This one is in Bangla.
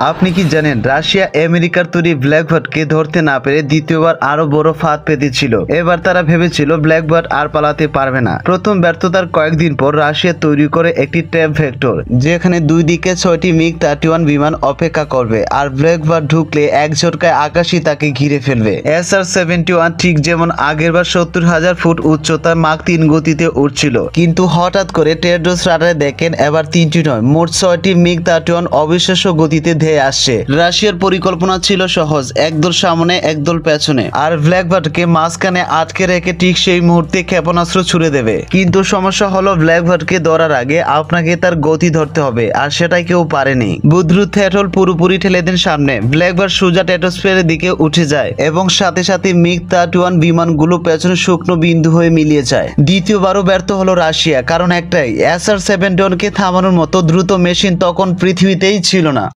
আপনি কি জানেন রাশিয়া আমেরিকার তৈরি ব্ল্যাকবার্ডকে ধরতে না পেরে দ্বিতীয়বার আরো বড় ফাঁদ পেতেছিল। এবার তারা ভেবেছিল ব্ল্যাকবার্ড আর পালাতে পারবে না। প্রথম ব্যর্থতার কয়েকদিন পর রাশিয়া তৈরি করে একটি ট্র্যাপ ভেক্টর, যেখানে দুই দিকে 6টি মিগ-31 বিমান অপেক্ষা করবে, আর ব্ল্যাকবার্ড ঢুকলে এক ঝটকায় আকাশই তাকে ঘিরে ফেলবে। SR-71 ঠিক যেমন আগেরবার 70,000 ফুট উচ্চতায় মাক 3 গতিতে উঠছিল, কিন্তু হঠাৎ করে টেড্রোস রাডারে দেখেন এবার 3টি নয়, মোট 6টি মিগ-31 অবিশ্বাস্য গতিতে ধেয়ে আসছে। রাশিয়ার পরিকল্পনা ছিল সহজ, একদল সামনে একদল পেছনে, আর ব্ল্যাকবার্ডকে মাঝখানে আটকে রেখে ঠিক সেই মুহূর্তে ক্ষেপণাস্ত্র ছুড়ে দেবে। কিন্তু সমস্যা হলো ব্ল্যাকবার্ডকে ধরার আগে আপনাকে তার গতি ধরতে হবে, আর সেটাই কেউ পারেনি। বুদ্রু থ্যাটল পুরোপুরি ঠেলে দেন সামনে। ব্ল্যাকবার্ড সোজা টেট্রোস্ফিয়ারের দিকে উঠে যায় এবং সাথে সাথে মিগ-31 বিমানগুলো পেছনে শুকনো বিন্দু হয়ে মিলিয়ে যায়। দ্বিতীয়বারও ব্যর্থ হলো রাশিয়া, কারণ একটাই, SR-71কে থামানোর মতো দ্রুত মেশিন তখন পৃথিবীতেই ছিল না।